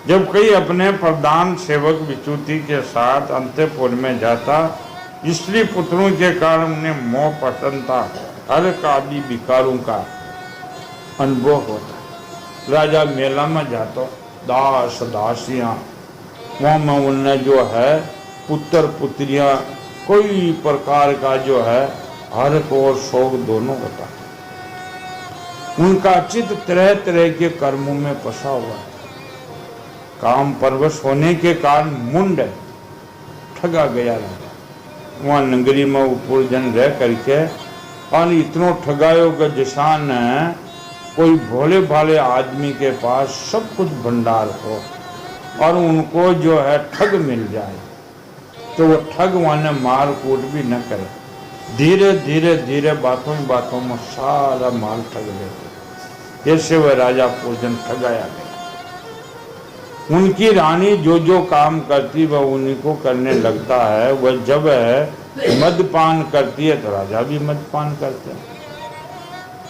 जब कई अपने प्रधान सेवक विच्युति के साथ अंतपुर में जाता, स्त्री पुत्रों के कारण उन्हें मोह प्रसन्नता हर आदि विकारों का अनुभव होता। राजा मेला में जाता, दास दासियां वहाँ में उन्हें जो है पुत्र पुत्रियां कोई प्रकार का जो है हर्ष और शोक दोनों होता। उनका चित्त तरह तरह के कर्मों में फंसा हुआ है। काम परवश होने के कारण मुंड ठगा गया राजा। वहाँ नगरी में पूर्जन रह करके और इतनो ठगायो का जिसान कोई भोले भाले आदमी के पास सब कुछ भंडार हो और उनको जो है ठग मिल जाए तो वो ठग वाने मार कूट भी न करे, धीरे धीरे धीरे बातों में सारा माल ठग लेते। ऐसे वह राजा पूजन ठगाया गया। उनकी रानी जो जो काम करती वह उन्हीं को करने लगता है। वह जब मदपान करती है तो राजा भी मदपान करते हैं।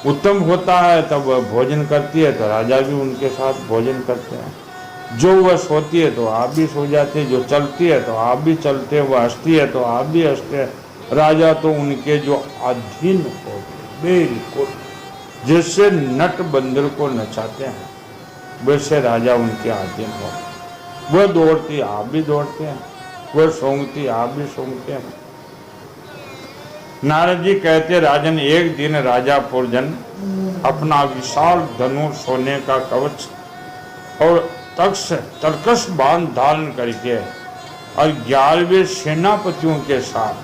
उत्तम होता है तब वह भोजन करती है तो राजा भी उनके साथ भोजन करते हैं। जो वह सोती है तो आप भी सो जाते हैं, जो चलती है तो आप भी चलते हैं, वह हंसती है तो आप भी हंसते हैं। राजा तो उनके जो अधीन हो गए, बिल्कुल जैसे नट बंदर को नचाते हैं वैसे राजा उनके अधीन हो गए। वह दौड़ती आप भी दौड़ते हैं, वह सूंघती आप भी सूंघते हैं। नारद जी कहते राजन, एक दिन राजा पुरजन अपना विशाल धनुष सोने का कवच और तरकस बांध धारण करके और 11वें सेनापतियों के साथ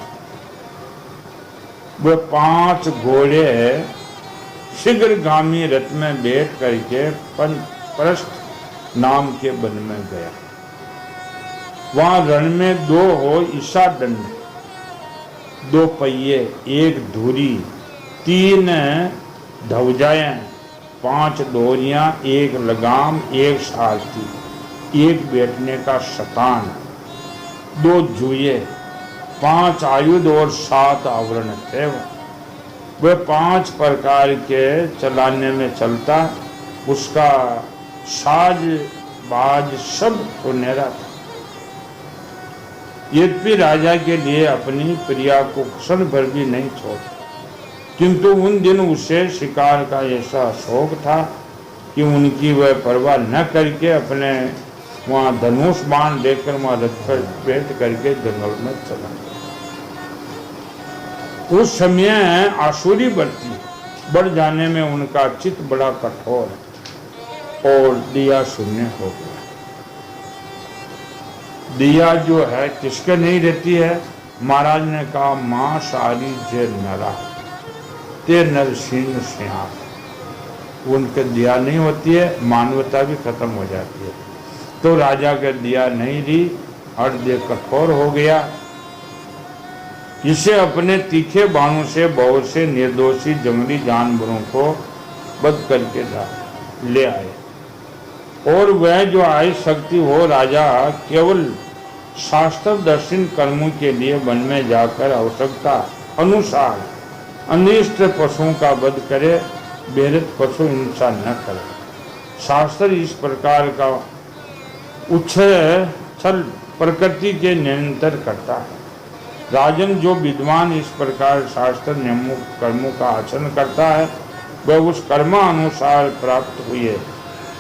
वे 5 घोड़े शीघ्रगामी रथ में बैठ करके पंचप्रस्थ नाम के वन में गया। वहां रण में 2 हो ईशा दंड, 2 पहिए, 1 धुरी, 3 ध्वजाएं, 5 डोरियां, 1 लगाम, 1 सारथी, 1 बैठने का शतान, 2 जुए, 5 आयुध और 7 आवरण थे। वह 5 प्रकार के चलाने में चलता। उसका साज बाज सब सुनहरा था। यद्यपि राजा के लिए अपनी प्रिया को क्षण भर भी नहीं छोड़, किंतु उन दिन उसे शिकार का ऐसा शौक था कि उनकी वह परवाह न करके अपने वहाँ धनुष बाण लेकर वहाँ रथ पर बैठ करके जंगल में चला गया। उस समय आसुरी बढ़ जाने में उनका चित्त बड़ा कठोर और दिया शून्य हो गया। दिया जो है किसके नहीं रहती है? महाराज ने कहा, मां सारी जे नरा ते नरसिंह सिंह। उनके दिया नहीं होती है, मानवता भी खत्म हो जाती है। तो राजा के दिया नहीं रही, हृदय कठोर हो गया। इसे अपने तीखे बाणों से बहुत से निर्दोषी जंगली जानवरों को बध करके ले आए। और वह जो आय शक्ति हो राजा केवल शास्त्र दर्शन कर्मों के लिए वन में जाकर आवश्यकता अनुसार अनिष्ट पशुओं का वध करे, बेरत पशु हिंसा न करे। शास्त्र इस प्रकार का उच्छल प्रकृति के निरंतर करता है। राजन, जो विद्वान इस प्रकार शास्त्र नियमों कर्मों का आचरण करता है वह उस कर्मानुसार प्राप्त हुए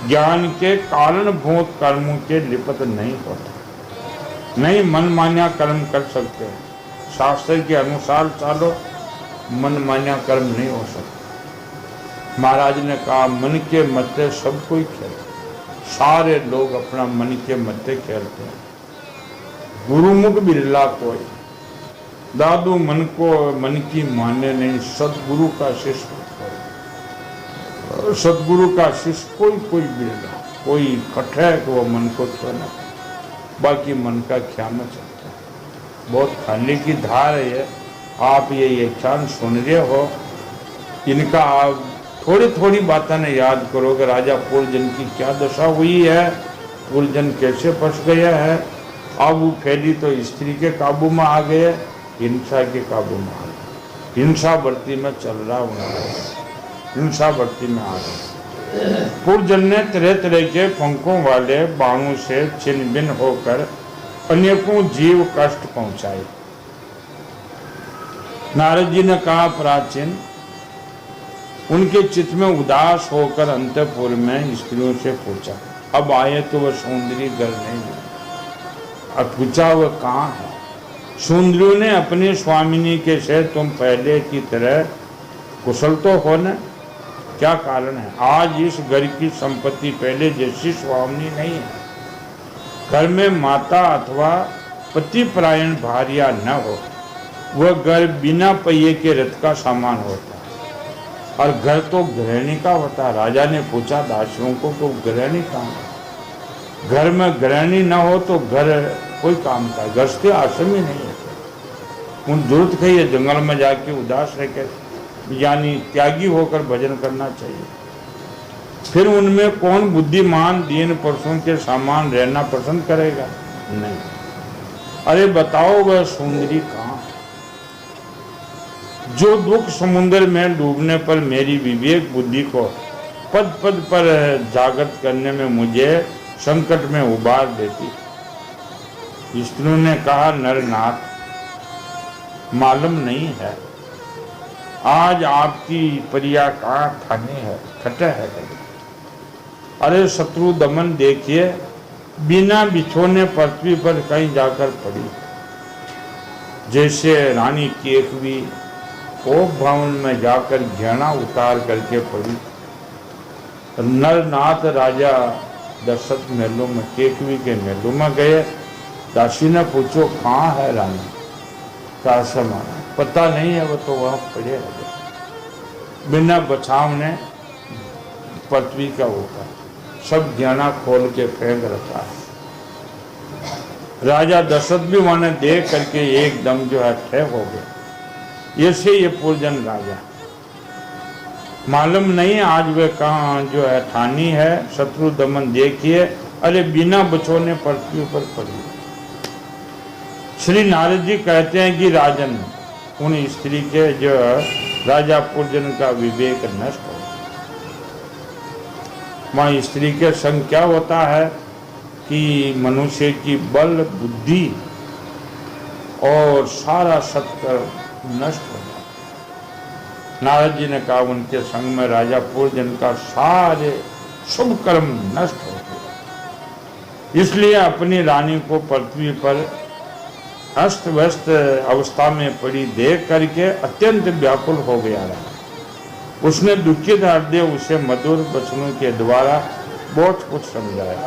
ज्ञान के कारणभूत कर्मों के लिप्त नहीं होता। नहीं मनमान्या कर्म कर सकते, शास्त्र के अनुसार चालो, मनमान्या कर्म नहीं हो सकता। महाराज ने कहा, मन के मत्ते सब कोई खेले, सारे लोग अपना मन के मत्ते खेलते हैं। गुरुमुख बिरला कोई, दादू मन की माने नहीं, सदगुरु का शिष्य, सदगुरु का शिष्य कोई बिरला, कोई कठे कि वो मन को छोड़ना, बाकी मन का ख्याल में चलता है। बहुत खाने की धार है ये। आप ये ख्याल सुन रहे हो, इनका आप थोड़ी थोड़ी बातें ने याद करोगे। राजा पूर्जन की क्या दशा हुई है, पूर्जन कैसे फंस गया है। अब वो फैली तो स्त्री के काबू में आ गए, हिंसा के काबू में आ गए। हिंसा वर्ती में चल रहा उन्होंने, हिंसा वर्ती में आ गए। पूर्जन ने तरह तरह के पंखों वाले बाणों से छिन्न भिन्न होकर अनेकों जीव कष्ट पहुंचाए। नारद जी ने कहा, प्राचीन, उनके चित्त में उदास होकर अंतपुर में स्त्रियों से पूछा। अब आए तो वह सुंदरी घर नहीं है। अब पूछा वह कहाँ है? सुंदरियों ने अपनी स्वामिनी के से, तुम पहले की तरह कुशल तो हो न? क्या कारण है? आज इस घर की संपत्ति पहले जैसी स्वामिनी नहीं है। घर में माता अथवा पतिपरायण भार्या न हो, वह घर बिना पहिए के रथ का सामान होता है। और घर तो गृहिणी का होता है। राजा ने पूछा दासियों को, तो गृहिणी कहाँ? घर में गृहिणी न हो तो घर कोई काम का, गृहस्थी आश्रम ही नहीं है। उन जरूरत है ये जंगल में जाके उदास रहकर यानी त्यागी होकर भजन करना चाहिए। फिर उनमें कौन बुद्धिमान दीन पुरुषों के समान रहना पसंद करेगा? नहीं। अरे बताओ वह सुंदरी कहाँ? जो दुख समुद्र में डूबने पर मेरी विवेक बुद्धि को पद पद पर जागृत करने में मुझे संकट में उबार देती। विष्णु ने कहा, नरनाथ मालूम नहीं है आज आपकी प्रिया कहाँ खाने है, खटे है। अरे शत्रु दमन देखिए, बिना बिछोने पृथ्वी पर कहीं जाकर पड़ी, जैसे रानी केकवी कोप भवन में जाकर घेरा उतार करके पड़ी। नरनाथ राजा दशरथ महलों में, केकवी के महलों में गए। दासी ने पूछो कहाँ है रानी? कासा माना पता नहीं है, वो तो वहां पड़े रहे बिना बचाव ने पृथ्वी का होता, सब ज्ञाना खोल के फेंक रखा है। राजा दशरथ भी वहां देख करके एकदम जो है ठेक हो गए। ऐसे ये पूर्जन राजा मालूम नहीं आज वे कहाँ जो है ठानी है। शत्रु दमन देखिए, अरे बिना बचोने पृथ्वी पर पड़ी। श्री नारद जी कहते हैं कि राजन, उन स्त्री के जो राजा पूर्जन का विवेक नष्ट हो। वहाँ स्त्री के संग क्या होता है कि मनुष्य की बल बुद्धि और सारा सत्कर्म नष्ट हो जाता। नारद जी ने कहा उनके संग में राजा पूर्जन का सारे शुभ कर्म नष्ट हो गए। इसलिए अपनी रानी को पृथ्वी पर अस्त व्यस्त अवस्था में पड़ी देख करके अत्यंत व्याकुल हो गया रहा। उसने दुखित हृदय उसे मधुर वचनों के द्वारा बहुत कुछ समझाया।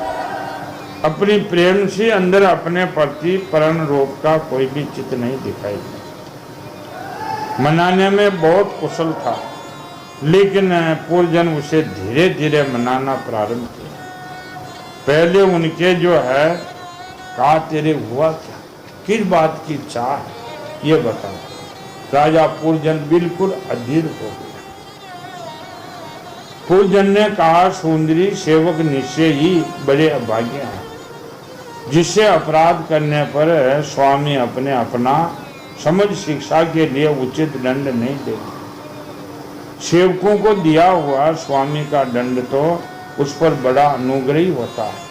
अपनी प्रेम से अंदर अपने प्रति परम रूप का कोई भी चित्त नहीं दिखाई दिया। मनाने में बहुत कुशल था, लेकिन पूर्वजन उसे धीरे धीरे मनाना प्रारंभ किया। पहले उनके जो है कहा, तेरे हुआ क्या, किस बात की चाह है, ये बताओ। राजा पूर्वजन बिल्कुल अधीर हो गया। पूर्वजन ने कहा, सुंदरी सेवक निश्चय ही बड़े अभागे हैं, जिससे अपराध करने पर स्वामी अपने अपना समझ शिक्षा के लिए उचित दंड नहीं देते। सेवकों को दिया हुआ स्वामी का दंड तो उस पर बड़ा अनुग्रही होता है।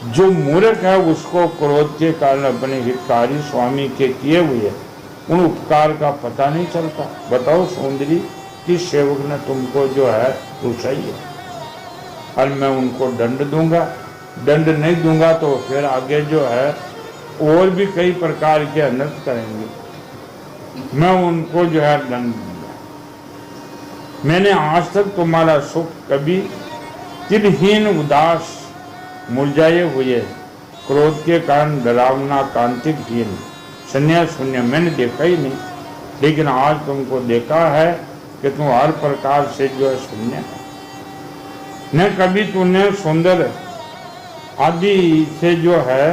जो मूर्ख है उसको क्रोध के कारण अपने हितकारी स्वामी के किए हुए उन उपकार का पता नहीं चलता। बताओ सुंदरी, किस सेवक ने तुमको जो है रुसाई है, और मैं उनको दंड दूंगा। दंड नहीं दूंगा तो फिर आगे जो है और भी कई प्रकार के अनर्थ करेंगे। मैं उनको जो है दंड दूंगा। मैंने आज तक तुम्हारा सुख कभी तिलहीन उदास मुरझाए हुए क्रोध के कारण डरावना कांतिकहीन संन्यास शून्य मैंने देखा ही नहीं। लेकिन आज तुमको देखा है कि तुम हर प्रकार से जो है शून्य है। न कभी तुमने सुंदर आदि से जो है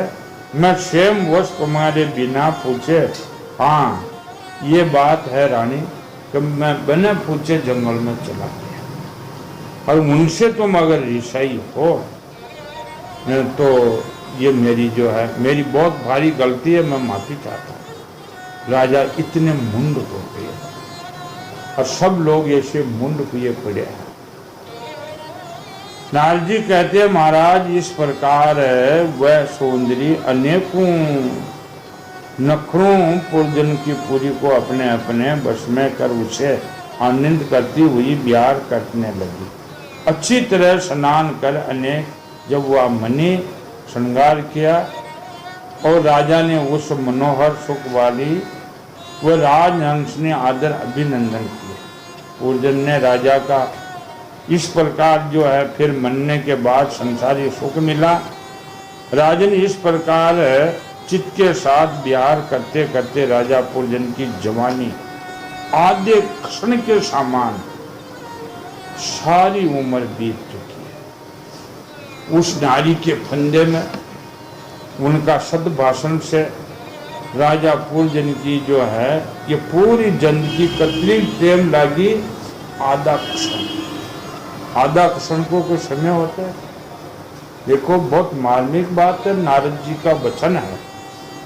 मैं स्वयं वश तुम्हारे बिना पूछे, हाँ ये बात है रानी, कि मैं बिना पूछे जंगल में चला गया। और उनसे तुम अगर रिसाई हो तो ये मेरी जो है मेरी बहुत भारी गलती है, मैं माफी चाहता हूँ। राजा इतने मुंड हो गए और सब लोग ऐसे मुंड हुए पड़े हैं। नारद जी कहते हैं, महाराज इस प्रकार वह सुंदरी अनेकों नखरों पूर्वजन की पूरी को अपने अपने बस में कर उसे आनंद करती हुई बिहार करने लगी। अच्छी तरह स्नान कर अनेक जब वह मणि श्रृंगार किया और राजा ने उस मनोहर सुख वाली वह राजहंस ने आदर अभिनंदन किया। पूर्वजन ने राजा का इस प्रकार जो है फिर मनने के बाद संसारी सुख मिला। राजन इस प्रकार चित्त के साथ विहार करते करते राजा पूर्वजन की जवानी आधे क्षण के समान सारी उम्र बीत चुकी है। उस नारी के फंदे में उनका सद्भाषण से राजा पूर्जन की जो है ये पूरी जिंदगी कतली प्रेम लागी आधा क्षण। आधा क्षण को कोई समय होता है? देखो बहुत मार्मिक बात है, नारद जी का वचन है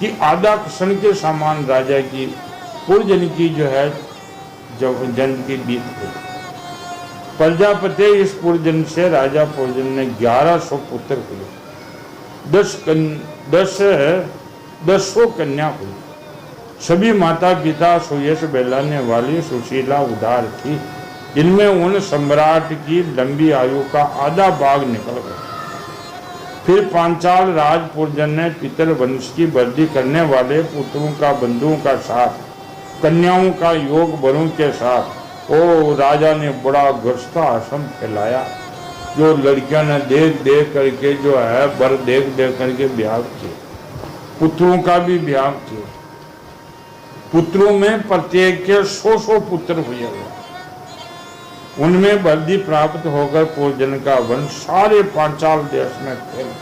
कि आधा क्षण के समान राजा की पूर्जन की जो है जब जिंदगी बीत गई। प्रजापति इस पूर्जन से राजा पूर्जन ने 1100 पुत्र हुए, 10 कन्या हुई। सभी माता पिता सुयश बेलाने वाली सुशीला उदार थी, जिनमें उन सम्राट की लंबी आयु का आधा भाग निकल गया। फिर पांचाल राज पूर्जन ने पितर वंश की वृद्धि करने वाले पुत्रों का बंधुओं का साथ, कन्याओं का योग बरों के साथ ओ राजा ने बड़ा गृहस्थ आश्रम फैलाया, जो लड़कियां ने देख देख करके जो है बर देख देख करके ब्याह किए, पुत्रों का भी ब्याह किए। पुत्रों में प्रत्येक के 100 पुत्र हुए, उनमें वृद्धि प्राप्त होकर पूर्जन का वंश सारे पांचाल देश में फैल गया।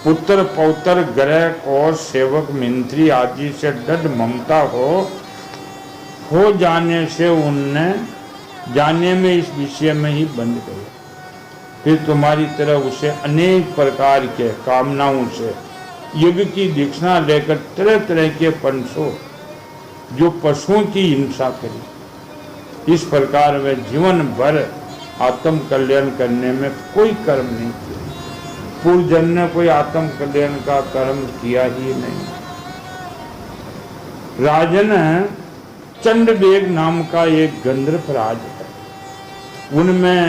पुत्र पौत्र ग्रह और सेवक मंत्री आदि से दृढ़ ममता हो जाने से उनने जाने में इस विषय में ही बंद गए। फिर तुम्हारी तरह उसे अनेक प्रकार के कामनाओं से युग की दीक्षाएं लेकर तरह तरह के पंचों जो पशुओं की हिंसा करी। इस प्रकार में जीवन भर आत्म कल्याण करने में कोई कर्म नहीं किया। पूर्वजन ने कोई आत्म कल्याण का कर्म किया ही नहीं। राजन चंडवेग नाम का एक गंधर्व राज है, उनमें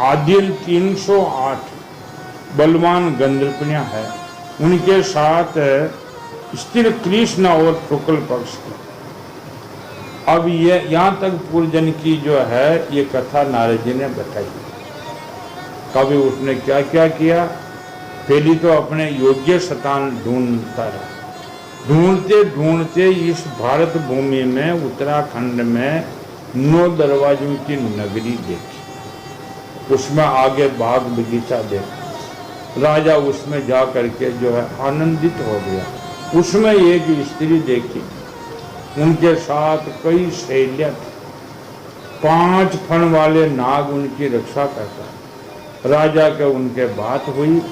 आदिल 308 बलवान गंधर्वनियां है। उनके साथ स्त्री कृष्ण और शुक्ल पक्ष की। अब ये यहाँ तक पूर्वजन की जो है ये कथा नारद जी ने बताई। कभी उसने क्या क्या किया? पहली तो अपने योग्य स्थान ढूंढता रहा। ढूंढते ढूंढते इस भारत भूमि में उत्तराखंड में 9 दरवाजों की नगरी देखी, उसमें आगे बाग बगीचा देखा। राजा उसमें जा करके जो है आनंदित हो गया। उसमें एक स्त्री देखी, उनके साथ कई शैल्या थी, 5 फण वाले नाग उनकी रक्षा करता। राजा के उनके बात हुई,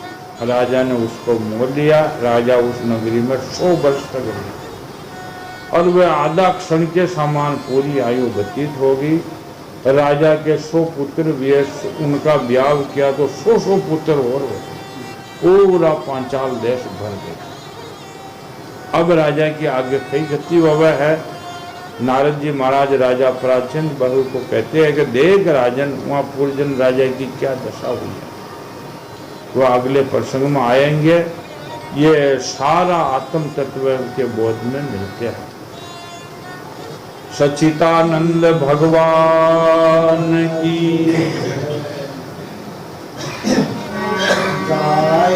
राजा ने उसको मोल लिया। राजा उस नगरी में 100 वर्ष तक रहे और वह आधा क्षण के समान पूरी आयु व्यतीत हो गई। राजा के 100 पुत्र भी, उनका ब्याह किया तो 100 पुत्र और हो, पूरा पांचाल देश भर गया। अब राजा की आगे कई गति वह है। नारद जी महाराज राजा प्राचीन बहू को कहते हैं कि देख राजन, वहाँ पूर्वजन राजा की क्या दशा हुई है। वो अगले प्रसंग में आएंगे। ये सारा आत्म तत्व के बोध में मिलते हैं। सच्चिदानंद भगवान की जय।